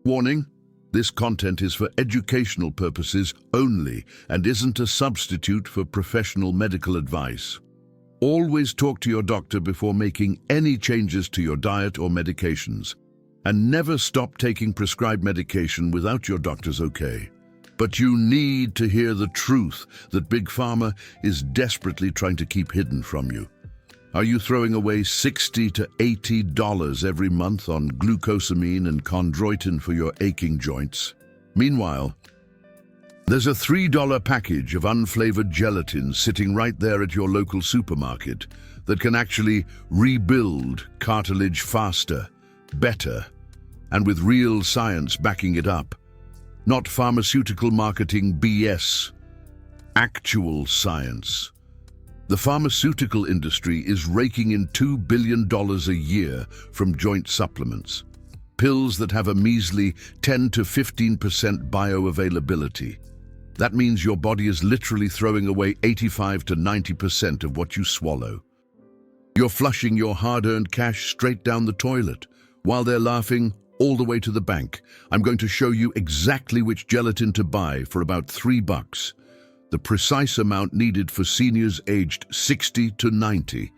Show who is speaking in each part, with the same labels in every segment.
Speaker 1: Warning, this content is for educational purposes only and isn't a substitute for professional medical advice. Always talk to your doctor before making any changes to your diet or medications. And never stop taking prescribed medication without your doctor's okay. But you need to hear the truth that Big Pharma is desperately trying to keep hidden from you. Are you throwing away $60 to $80 every month on glucosamine and chondroitin for your aching joints? Meanwhile, there's a $3 package of unflavored gelatin sitting right there at your local supermarket that can actually rebuild cartilage faster, better, and with real science backing it up. Not pharmaceutical marketing BS, actual science. The pharmaceutical industry is raking in $2 billion a year from joint supplements. Pills that have a measly 10 to 15% bioavailability. That means your body is literally throwing away 85 to 90% of what you swallow. You're flushing your hard-earned cash straight down the toilet, while they're laughing all the way to the bank. I'm going to show you exactly which gelatin to buy for about $3. The precise amount needed for seniors aged 60 to 90,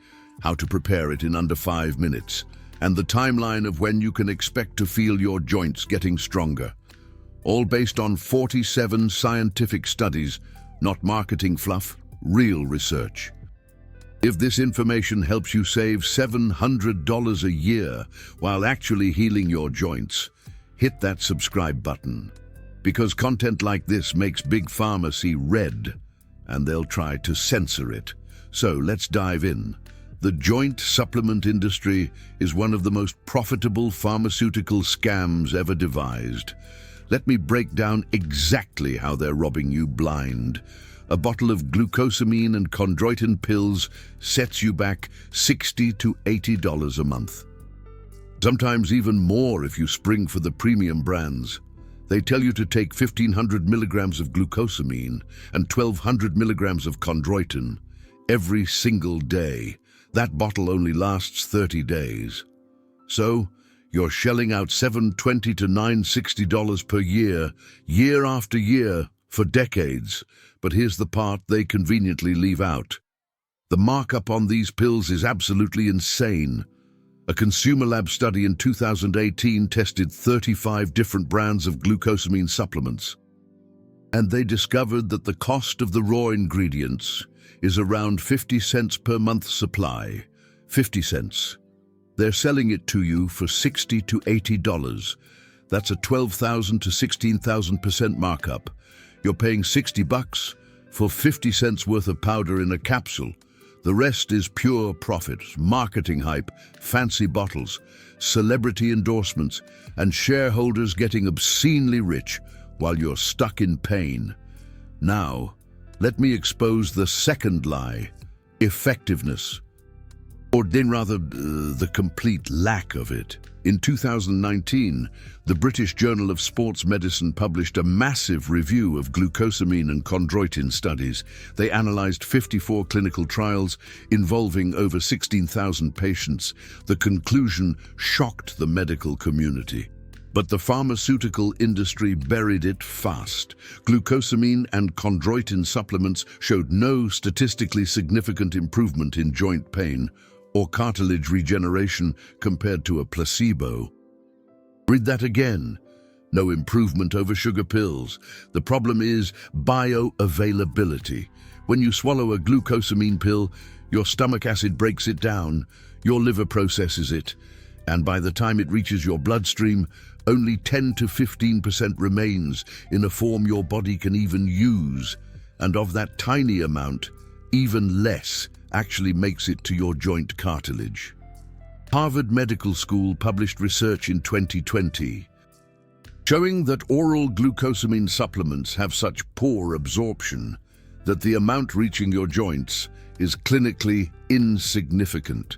Speaker 1: how to prepare it in under 5 minutes, and the timeline of when you can expect to feel your joints getting stronger. All based on 47 scientific studies, not marketing fluff, real research. If this information helps you save $700 a year while actually healing your joints, hit that subscribe button. Because content like this makes Big Pharma see red, and they'll try to censor it. So let's dive in. The joint supplement industry is one of the most profitable pharmaceutical scams ever devised. Let me break down exactly how they're robbing you blind. A bottle of glucosamine and chondroitin pills sets you back $60 to $80 a month. Sometimes even more if you spring for the premium brands. They tell you to take 1,500 milligrams of glucosamine and 1,200 milligrams of chondroitin every single day. That bottle only lasts 30 days. So, you're shelling out $720 to $960 per year, year after year, for decades. But here's the part they conveniently leave out. The markup on these pills is absolutely insane. A consumer lab study in 2018 tested 35 different brands of glucosamine supplements. And they discovered that the cost of the raw ingredients is around 50 cents per month supply. 50 cents. They're selling it to you for $60 to $80. That's a 12,000 to 16,000% markup. You're paying $60 for 50 cents worth of powder in a capsule. The rest is pure profit, marketing hype, fancy bottles, celebrity endorsements, and shareholders getting obscenely rich while you're stuck in pain. Now, let me expose the second lie, effectiveness. Or then rather, the complete lack of it. In 2019, the British Journal of Sports Medicine published a massive review of glucosamine and chondroitin studies. They analyzed 54 clinical trials involving over 16,000 patients. The conclusion shocked the medical community. But the pharmaceutical industry buried it fast. Glucosamine and chondroitin supplements showed no statistically significant improvement in joint pain or cartilage regeneration compared to a placebo. Read that again. No improvement over sugar pills. The problem is bioavailability. When you swallow a glucosamine pill, your stomach acid breaks it down, your liver processes it, and by the time it reaches your bloodstream, only 10 to 15% remains in a form your body can even use. And of that tiny amount, even less actually makes it to your joint cartilage. Harvard Medical School published research in 2020 showing that oral glucosamine supplements have such poor absorption that the amount reaching your joints is clinically insignificant.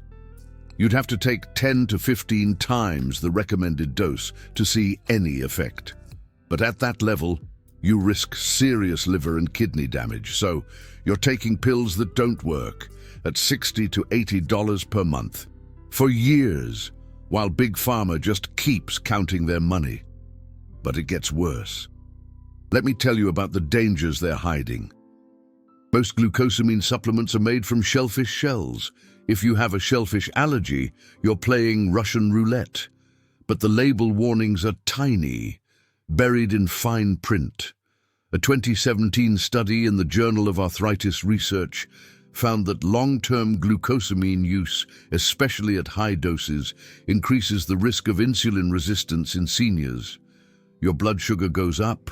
Speaker 1: You'd have to take 10 to 15 times the recommended dose to see any effect. But at that level, you risk serious liver and kidney damage, so you're taking pills that don't work at $60 to $80 per month for years, while Big Pharma just keeps counting their money. But it gets worse. Let me tell you about the dangers they're hiding. Most glucosamine supplements are made from shellfish shells. If you have a shellfish allergy, you're playing Russian roulette. But the label warnings are tiny, buried in fine print. A 2017 study in the Journal of Arthritis Research found that long-term glucosamine use, especially at high doses, increases the risk of insulin resistance in seniors. Your blood sugar goes up,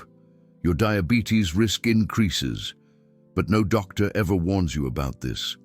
Speaker 1: your diabetes risk increases, but no doctor ever warns you about this.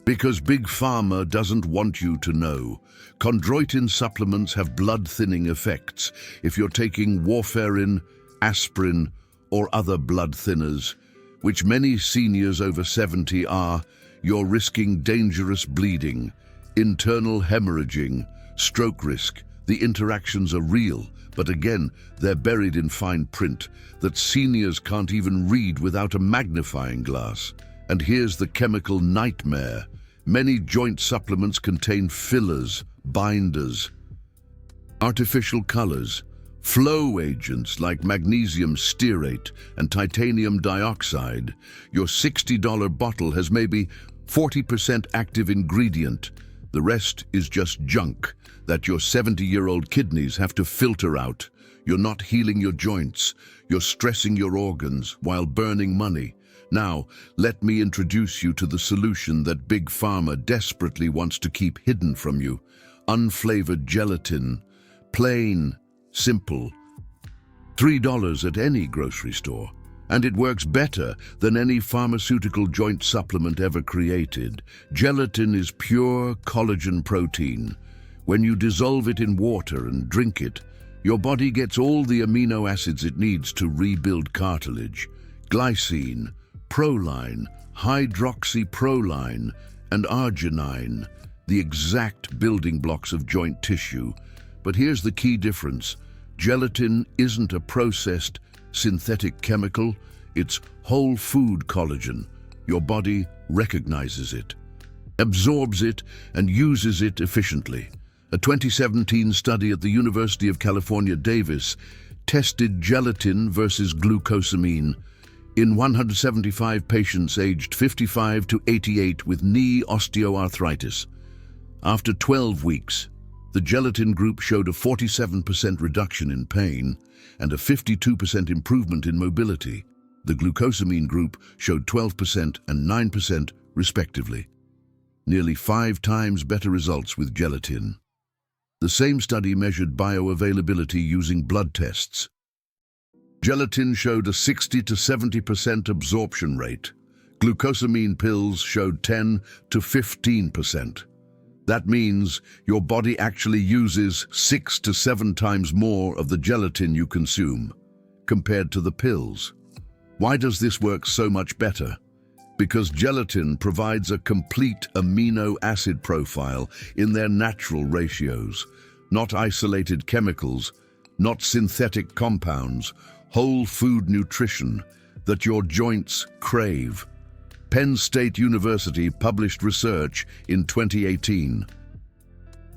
Speaker 1: Because Big Pharma doesn't want you to know. Chondroitin supplements have blood-thinning effects. If you're taking warfarin, aspirin, or other blood thinners, which many seniors over 70 are, you're risking dangerous bleeding, internal hemorrhaging, stroke risk. The interactions are real, but again, they're buried in fine print that seniors can't even read without a magnifying glass. And here's the chemical nightmare. Many joint supplements contain fillers, binders, artificial colors, flow agents like magnesium stearate and titanium dioxide. Your $60 bottle has maybe 40% active ingredient. The rest is just junk that your 70-year-old kidneys have to filter out. You're not healing your joints. You're stressing your organs while burning money. Now, let me introduce you to the solution that Big Pharma desperately wants to keep hidden from you. Unflavored gelatin. Plain, simple. $3 at any grocery store. And it works better than any pharmaceutical joint supplement ever created. Gelatin is pure collagen protein. When you dissolve it in water and drink it, your body gets all the amino acids it needs to rebuild cartilage. Glycine, proline, hydroxyproline, and arginine, the exact building blocks of joint tissue. But here's the key difference. Gelatin isn't a processed, synthetic chemical. It's whole food collagen. Your body recognizes it, absorbs it, and uses it efficiently. A 2017 study at the University of California, Davis tested gelatin versus glucosamine in 175 patients aged 55 to 88 with knee osteoarthritis. After 12 weeks, the gelatin group showed a 47% reduction in pain and a 52% improvement in mobility. The glucosamine group showed 12% and 9% respectively. Nearly 5 times better results with gelatin. The same study measured bioavailability using blood tests. Gelatin showed a 60 to 70% absorption rate. Glucosamine pills showed 10 to 15%. That means your body actually uses 6 to 7 times more of the gelatin you consume, compared to the pills. Why does this work so much better? Because gelatin provides a complete amino acid profile in their natural ratios, not isolated chemicals, not synthetic compounds, whole food nutrition that your joints crave. Penn State University published research in 2018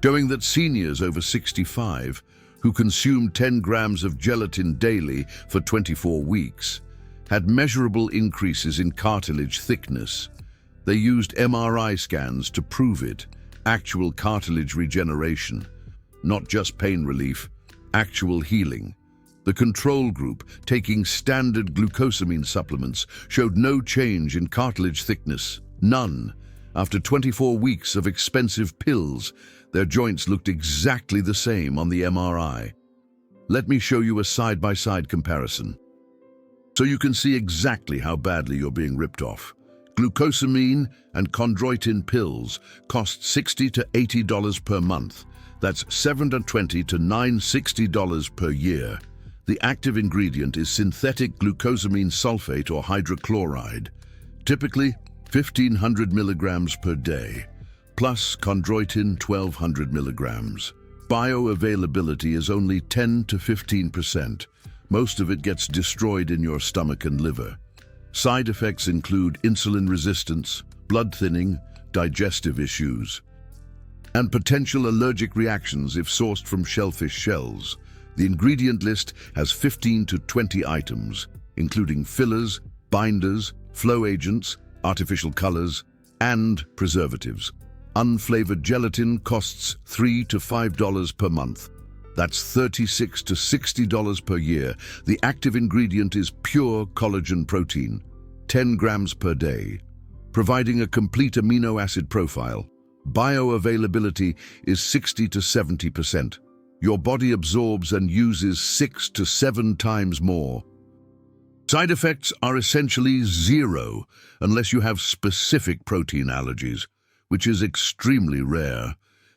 Speaker 1: showing that seniors over 65 who consumed 10 grams of gelatin daily for 24 weeks had measurable increases in cartilage thickness. They used MRI scans to prove it, actual cartilage regeneration, not just pain relief, actual healing. The control group, taking standard glucosamine supplements, showed no change in cartilage thickness, none. After 24 weeks of expensive pills, their joints looked exactly the same on the MRI. Let me show you a side-by-side comparison, so you can see exactly how badly you're being ripped off. Glucosamine and chondroitin pills cost $60 to $80 per month. That's $720 to $960 per year. The active ingredient is synthetic glucosamine sulfate or hydrochloride, typically 1,500 milligrams per day, plus chondroitin 1,200 milligrams. Bioavailability is only 10 to 15%. Most of it gets destroyed in your stomach and liver. Side effects include insulin resistance, blood thinning, digestive issues, and potential allergic reactions if sourced from shellfish shells. The ingredient list has 15 to 20 items, including fillers, binders, flow agents, artificial colors, and preservatives. Unflavored gelatin costs $3 to $5 per month. That's $36 to $60 per year. The active ingredient is pure collagen protein, 10 grams per day, providing a complete amino acid profile. Bioavailability is 60 to 70%. Your body absorbs and uses 6 to 7 times more. Side effects are essentially zero unless you have specific protein allergies, which is extremely rare.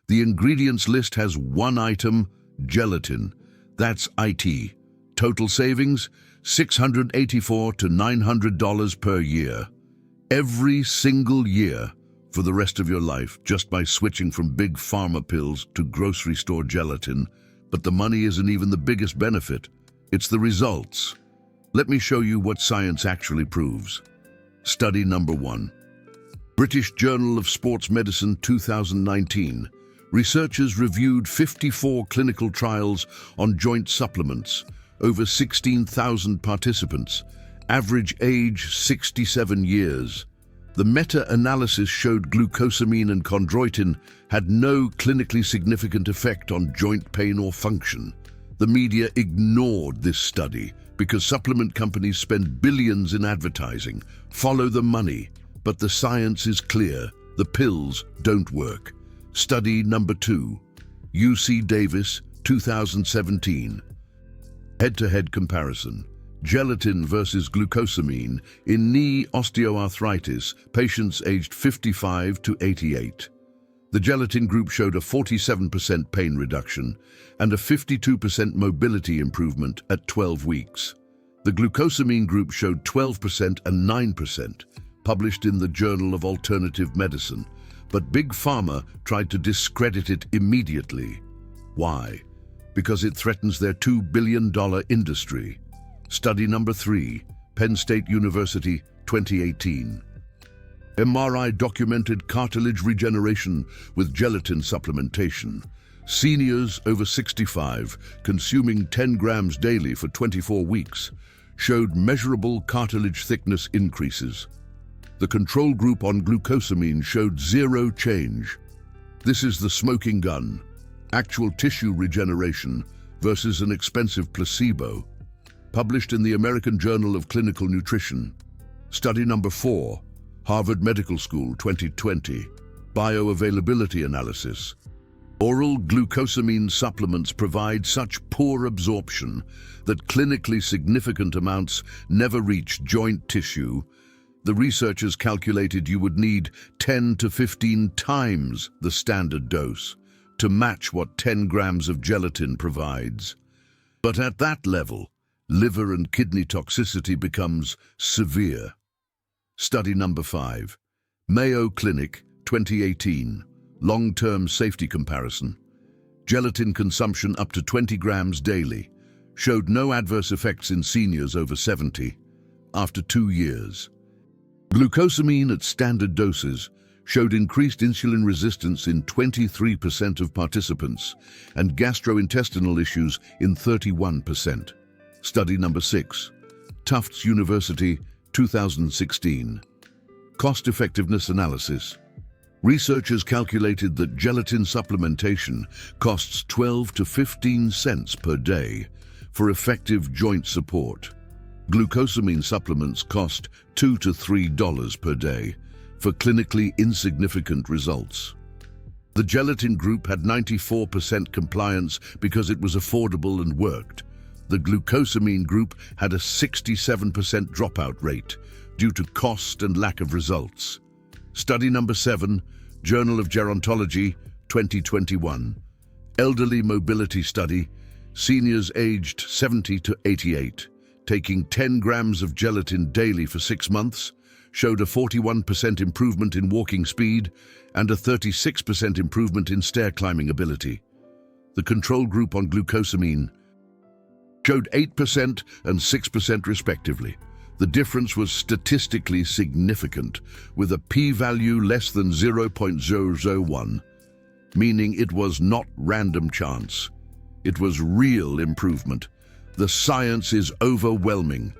Speaker 1: The ingredients list has one item, gelatin. That's IT. Total savings, $684 to $900 per year. Every single year for the rest of your life, just by switching from big pharma pills to grocery store gelatin. But the money isn't even the biggest benefit. It's the results. Let me show you what science actually proves. Study number 1. British Journal of Sports Medicine 2019. Researchers reviewed 54 clinical trials on joint supplements, over 16,000 participants, average age 67 years. The meta-analysis showed glucosamine and chondroitin had no clinically significant effect on joint pain or function. The media ignored this study because supplement companies spend billions in advertising. Follow the money, but the science is clear. The pills don't work. Study number 2, UC Davis, 2017. Head-to-head comparison. Gelatin versus glucosamine in knee osteoarthritis, patients aged 55 to 88. The gelatin group showed a 47% pain reduction and a 52% mobility improvement at 12 weeks. The glucosamine group showed 12% and 9%, published in the Journal of Alternative Medicine, but Big Pharma tried to discredit it immediately. Why? Because it threatens their $2 billion industry. Study number 3, Penn State University, 2018. MRI documented cartilage regeneration with gelatin supplementation. Seniors over 65, consuming 10 grams daily for 24 weeks, showed measurable cartilage thickness increases. The control group on glucosamine showed zero change. This is the smoking gun. Actual tissue regeneration versus an expensive placebo. Published in the American Journal of Clinical Nutrition. Study number 4, Harvard Medical School 2020. Bioavailability analysis. Oral glucosamine supplements provide such poor absorption that clinically significant amounts never reach joint tissue. The researchers calculated you would need 10 to 15 times the standard dose to match what 10 grams of gelatin provides. But at that level, liver and kidney toxicity becomes severe. Study number 5, Mayo Clinic 2018. Long-term safety comparison. Gelatin consumption up to 20 grams daily showed no adverse effects in seniors over 70 after 2 years. Glucosamine at standard doses showed increased insulin resistance in 23% of participants and gastrointestinal issues in 31%. Study number 6, Tufts University, 2016. Cost-effectiveness analysis. Researchers calculated that gelatin supplementation costs 12 to 15 cents per day for effective joint support. Glucosamine supplements cost $2 to $3 per day for clinically insignificant results. The gelatin group had 94% compliance because it was affordable and worked. The glucosamine group had a 67% dropout rate due to cost and lack of results. Study number 7, Journal of Gerontology, 2021. Elderly mobility study, seniors aged 70 to 88, taking 10 grams of gelatin daily for 6 months, showed a 41% improvement in walking speed and a 36% improvement in stair climbing ability. The control group on glucosamine showed 8% and 6% respectively. The difference was statistically significant, with a p-value less than 0.001, meaning it was not random chance. It was real improvement. The science is overwhelming.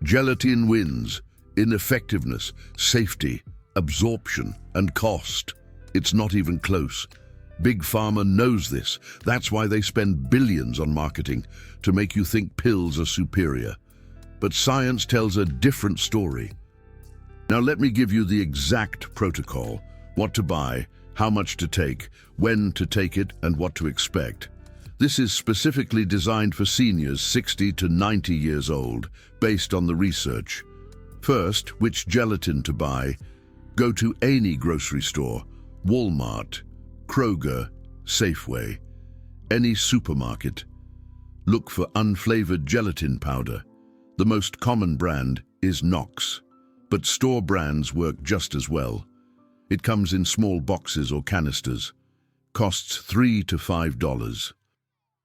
Speaker 1: Gelatin wins in effectiveness, safety, absorption, and cost. It's not even close. Big Pharma knows this. That's why they spend billions on marketing, to make you think pills are superior. But science tells a different story. Now let me give you the exact protocol: what to buy, how much to take, when to take it, and what to expect. This is specifically designed for seniors 60 to 90 years old, based on the research. First, which gelatin to buy? Go to any grocery store, Walmart, Kroger, Safeway, any supermarket. Look for unflavored gelatin powder. The most common brand is Knox, but store brands work just as well. It comes in small boxes or canisters. Costs $3 to $5.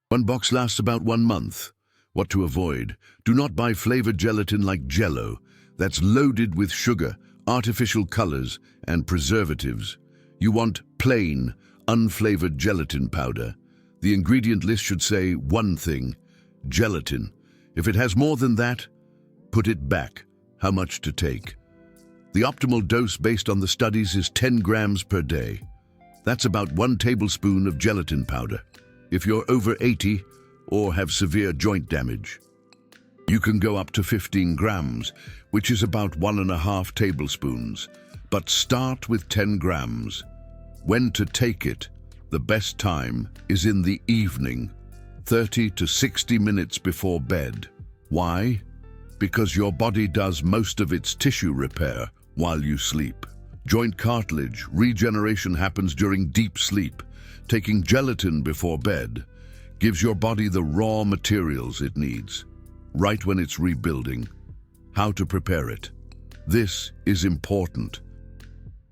Speaker 1: One box lasts about 1 month. What to avoid? Do not buy flavored gelatin like Jell-O. That's loaded with sugar, artificial colors, and preservatives. You want plain, unflavored gelatin powder. The ingredient list should say one thing: gelatin. If it has more than that, put it back. How much to take? The optimal dose based on the studies is 10 grams per day. That's about 1 tablespoon of gelatin powder. If you're over 80 or have severe joint damage, you can go up to 15 grams, which is about 1.5 tablespoons. But start with 10 grams. When to take it? The best time is in the evening, 30 to 60 minutes before bed. Why? Because your body does most of its tissue repair while you sleep. Joint cartilage regeneration happens during deep sleep. Taking gelatin before bed gives your body the raw materials it needs, right when it's rebuilding. How to prepare it? This is important.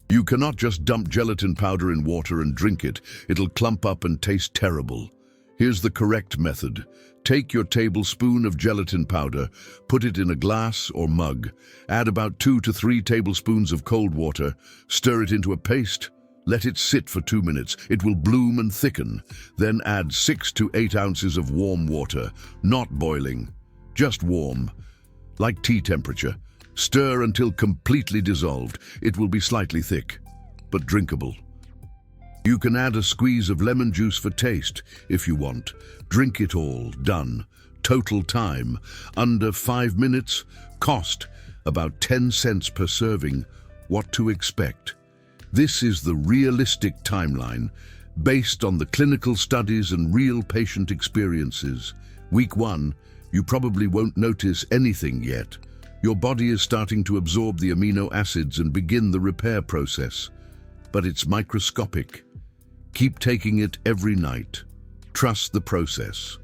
Speaker 1: You cannot just dump gelatin powder in water and drink it. It'll clump up and taste terrible. Here's the correct method. Take your tablespoon of gelatin powder, put it in a glass or mug, add about 2 to 3 tablespoons of cold water, stir it into a paste. Let it sit for 2 minutes. It will bloom and thicken. Then add 6 to 8 ounces of warm water, not boiling, just warm, like tea temperature. Stir until completely dissolved. It will be slightly thick, but drinkable. You can add a squeeze of lemon juice for taste if you want. Drink it all. Done. Total time, under 5 minutes. Cost, about 10 cents per serving. What to expect? This is the realistic timeline, based on the clinical studies and real patient experiences. Week 1, you probably won't notice anything yet. Your body is starting to absorb the amino acids and begin the repair process. But it's microscopic. Keep taking it every night. Trust the process.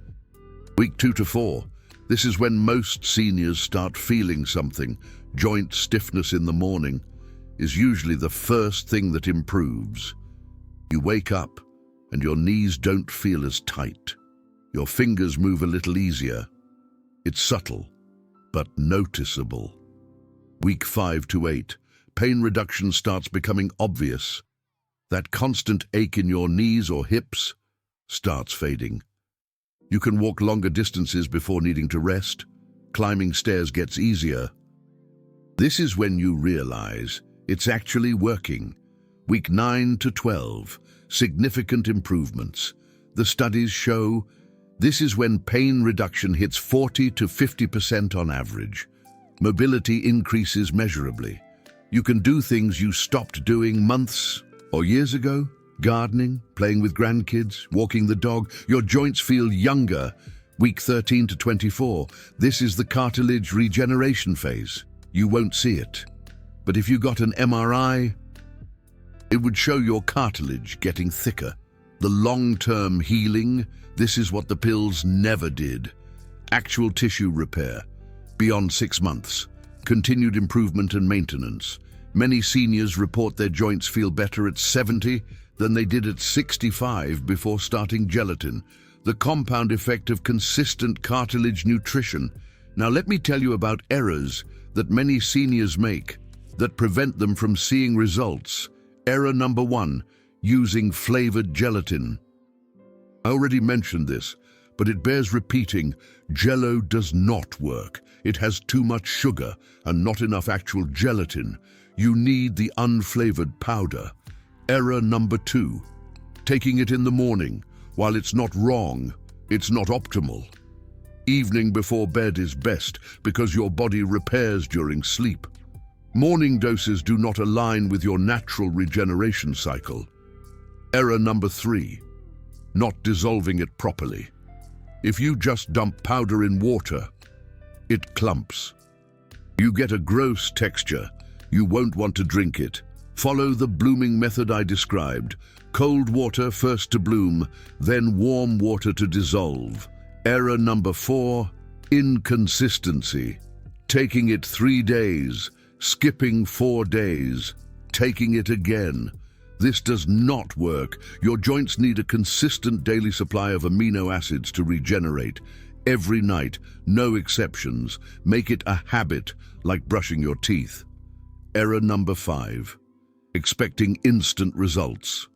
Speaker 1: Week 2 to 4, this is when most seniors start feeling something. Joint stiffness in the morning is usually the first thing that improves. You wake up and your knees don't feel as tight. Your fingers move a little easier. It's subtle, but noticeable. Week 5 to 8, pain reduction starts becoming obvious. That constant ache in your knees or hips starts fading. You can walk longer distances before needing to rest. Climbing stairs gets easier. This is when you realize it's actually working. Week 9 to 12, significant improvements. The studies show this is when pain reduction hits 40 to 50% on average. Mobility increases measurably. You can do things you stopped doing months or years ago. Gardening, playing with grandkids, walking the dog. Your joints feel younger. Week 13 to 24, this is the cartilage regeneration phase. You won't see it. But if you got an MRI, it would show your cartilage getting thicker. The long-term healing, this is what the pills never did. Actual tissue repair, beyond 6 months. Continued improvement and maintenance. Many seniors report their joints feel better at 70 than they did at 65 before starting gelatin. The compound effect of consistent cartilage nutrition. Now let me tell you about errors that many seniors make that prevent them from seeing results. Error number 1, using flavored gelatin. I already mentioned this. but it bears repeating, Jell-O does not work. It has too much sugar and not enough actual gelatin. You need the unflavored powder. Error number 2. Taking it in the morning. While it's not wrong, it's not optimal. Evening before bed is best because your body repairs during sleep. Morning doses do not align with your natural regeneration cycle. Error number 3. Not dissolving it properly. If you just dump powder in water, it clumps. You get a gross texture. You won't want to drink it. Follow the blooming method I described. Cold water first to bloom, then warm water to dissolve. Error number 4, inconsistency. Taking it 3 days, skipping 4 days, taking it again. This does not work. Your joints need a consistent daily supply of amino acids to regenerate. Every night, no exceptions. Make it a habit, like brushing your teeth. Error number 5, expecting instant results.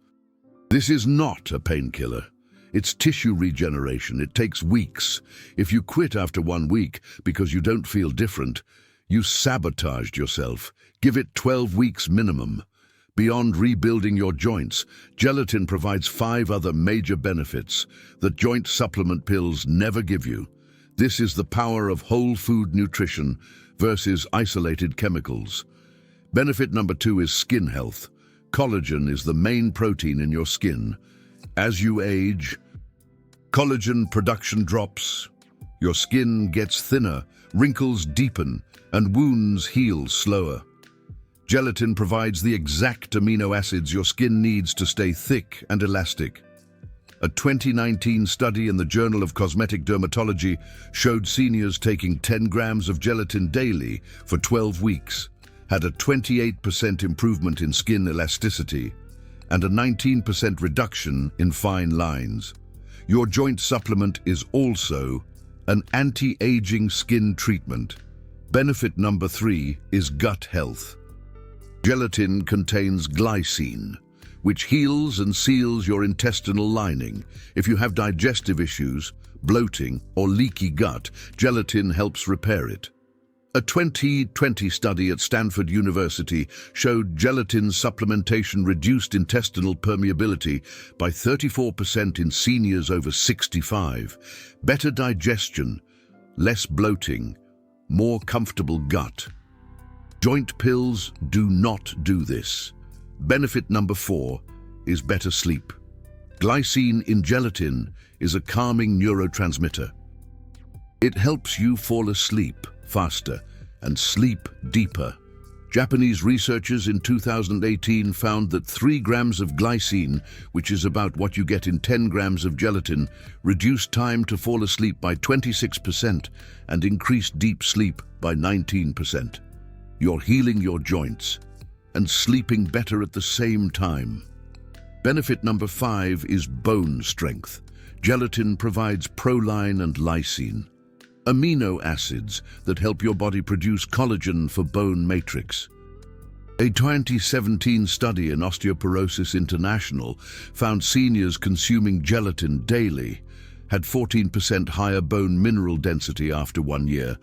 Speaker 1: This is not a painkiller. It's tissue regeneration. It takes weeks. If you quit after 1 week because you don't feel different, you sabotaged yourself. Give it 12 weeks minimum. Beyond rebuilding your joints, gelatin provides 5 other major benefits that joint supplement pills never give you. This is the power of whole food nutrition versus isolated chemicals. Benefit number 2 is skin health. Collagen is the main protein in your skin. As you age, collagen production drops. Your skin gets thinner, wrinkles deepen, and wounds heal slower. Gelatin provides the exact amino acids your skin needs to stay thick and elastic. A 2019 study in the Journal of Cosmetic Dermatology showed seniors taking 10 grams of gelatin daily for 12 weeks had a 28% improvement in skin elasticity and a 19% reduction in fine lines. Your joint supplement is also an anti-aging skin treatment. Benefit number 3 is gut health. Gelatin contains glycine, which heals and seals your intestinal lining. If you have digestive issues, bloating, or leaky gut, gelatin helps repair it. A 2020 study at Stanford University showed gelatin supplementation reduced intestinal permeability by 34% in seniors over 65. Better digestion, less bloating, more comfortable gut. Joint pills do not do this. Benefit number 4 is better sleep. Glycine in gelatin is a calming neurotransmitter. It helps you fall asleep faster and sleep deeper. Japanese researchers in 2018 found that 3 grams of glycine, which is about what you get in 10 grams of gelatin, reduced time to fall asleep by 26% and increased deep sleep by 19%. You're healing your joints and sleeping better at the same time. Benefit number 5 is bone strength. Gelatin provides proline and lysine, amino acids that help your body produce collagen for bone matrix. A 2017 study in Osteoporosis International found seniors consuming gelatin daily had 14% higher bone mineral density after 1 year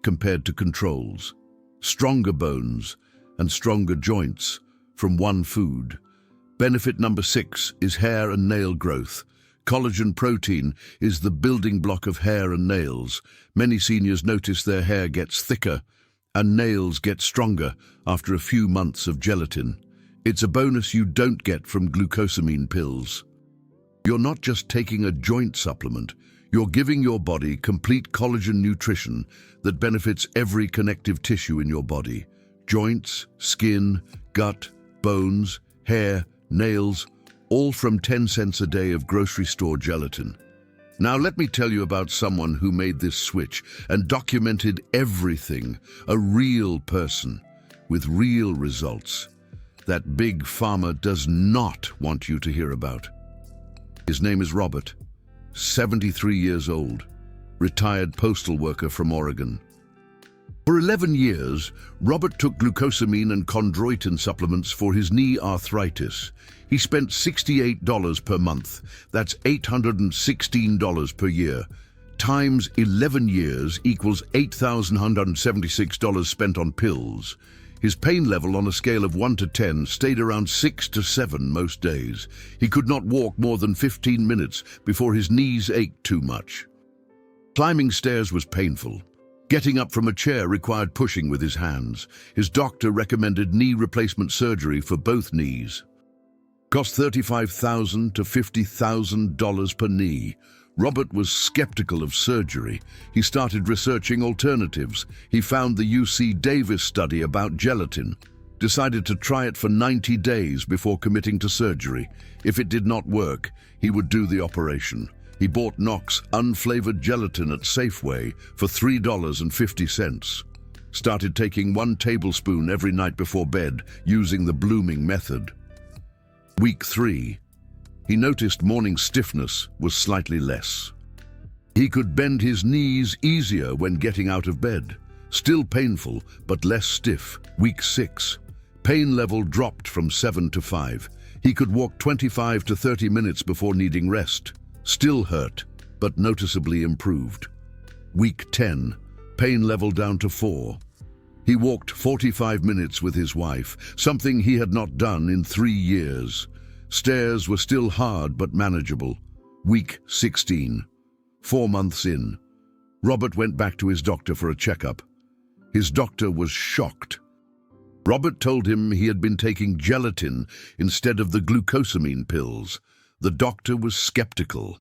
Speaker 1: compared to controls. Stronger bones and stronger joints from one food. Benefit number 6 is hair and nail growth. Collagen protein is the building block of hair and nails. Many seniors notice their hair gets thicker and nails get stronger after a few months of gelatin. It's a bonus you don't get from glucosamine pills. You're not just taking a joint supplement, you're giving your body complete collagen nutrition that benefits every connective tissue in your body. Joints, skin, gut, bones, hair, nails, all from 10 cents a day of grocery store gelatin. Now let me tell you about someone who made this switch and documented everything, a real person with real results that Big Pharma does not want you to hear about. His name is Robert, 73 years old, retired postal worker from Oregon. For 11 years, Robert took glucosamine and chondroitin supplements for his knee arthritis. He spent $68 per month. That's $816 per year. Times 11 years equals $8,176 spent on pills. His pain level on a scale of 1 to 10 stayed around 6 to 7 most days. He could not walk more than 15 minutes before his knees ached too much. Climbing stairs was painful. Getting up from a chair required pushing with his hands. His doctor recommended knee replacement surgery for both knees. Cost $35,000 to $50,000 per knee. Robert was skeptical of surgery. He started researching alternatives. He found the UC Davis study about gelatin, decided to try it for 90 days before committing to surgery. If it did not work, he would do the operation. He bought Knox unflavored gelatin at Safeway for $3.50. Started taking 1 tablespoon every night before bed, using the blooming method. Week 3. He noticed morning stiffness was slightly less. He could bend his knees easier when getting out of bed. Still painful, but less stiff. Week 6. Pain level dropped from 7 to 5. He could walk 25 to 30 minutes before needing rest. Still hurt, but noticeably improved. Week 10. Pain level down to 4. He walked 45 minutes with his wife, something he had not done in 3 years. Stairs were still hard but manageable. Week 16. 4 months in. Robert went back to his doctor for a checkup. His doctor was shocked. Robert told him he had been taking gelatin instead of the glucosamine pills. The doctor was skeptical,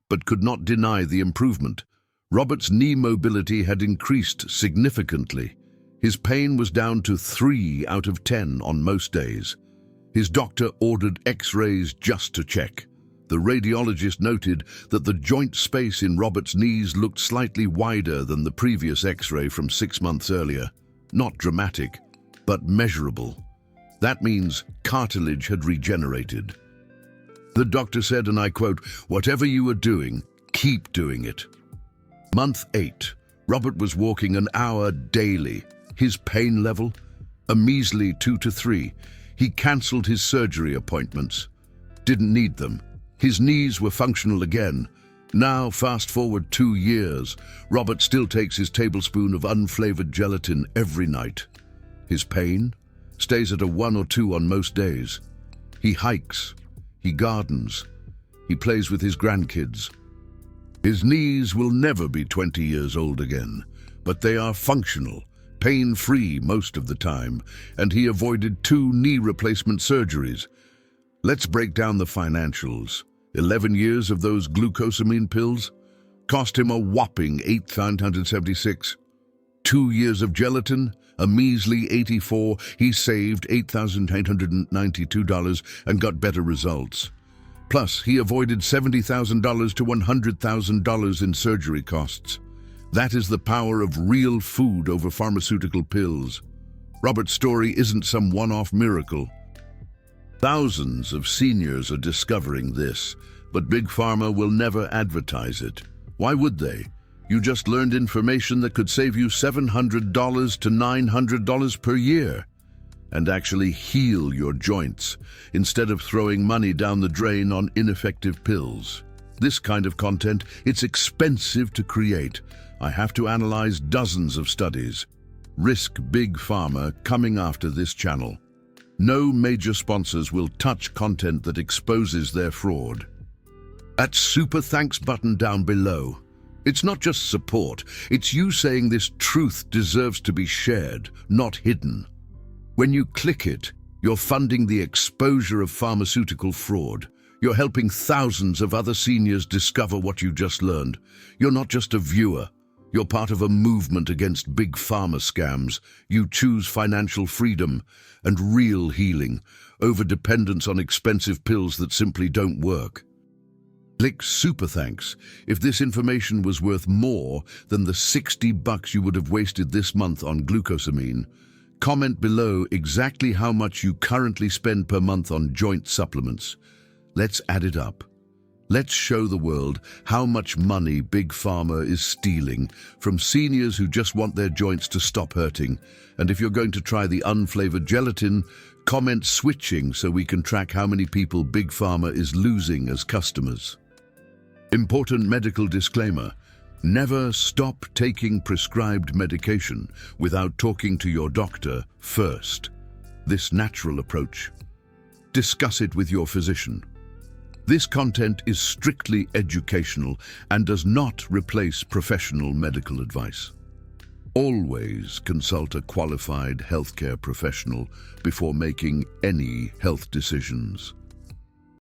Speaker 1: but could not deny the improvement. Robert's knee mobility had increased significantly. His pain was down to 3 out of 10 on most days. His doctor ordered X-rays just to check. The radiologist noted that the joint space in Robert's knees looked slightly wider than the previous X-ray from 6 months earlier. Not dramatic, but measurable. That means cartilage had regenerated. The doctor said, and I quote, "Whatever you are doing, keep doing it." Month 8. Robert was walking an hour daily. His pain level? A measly 2 to 3. He cancelled his surgery appointments. Didn't need them. His knees were functional again. Now, fast forward 2 years, Robert still takes his tablespoon of unflavored gelatin every night. His pain stays at a 1 or 2 on most days. He hikes. He gardens. He plays with his grandkids. His knees will never be 20 years old again, but they are functional, pain-free most of the time, and he avoided 2 knee replacement surgeries. Let's break down the financials. 11 years of those glucosamine pills cost him a whopping $8,976. 2 years of gelatin, a measly $84. He saved $8,892 and got better results. Plus, he avoided $70,000 to $100,000 in surgery costs. That is the power of real food over pharmaceutical pills. Robert's story isn't some one-off miracle. Thousands of seniors are discovering this, but Big Pharma will never advertise it. Why would they? You just learned information that could save you $700 to $900 per year and actually heal your joints instead of throwing money down the drain on ineffective pills. This kind of content, it's expensive to create. I have to analyze dozens of studies. Risk Big Pharma coming after this channel. No major sponsors will touch content that exposes their fraud. That super thanks button down below. It's not just support, it's you saying this truth deserves to be shared, not hidden. When you click it, you're funding the exposure of pharmaceutical fraud. You're helping thousands of other seniors discover what you just learned. You're not just a viewer. You're part of a movement against big pharma scams. You choose financial freedom and real healing over dependence on expensive pills that simply don't work. Click super thanks if this information was worth more than the $60 you would have wasted this month on glucosamine. Comment below exactly how much you currently spend per month on joint supplements. Let's add it up. Let's show the world how much money Big Pharma is stealing from seniors who just want their joints to stop hurting. And if you're going to try the unflavored gelatin, comment switching so we can track how many people Big Pharma is losing as customers. Important medical disclaimer: never stop taking prescribed medication without talking to your doctor first. This natural approach. Discuss it with your physician. This content is strictly educational and does not replace professional medical advice. Always consult a qualified healthcare professional before making any health decisions.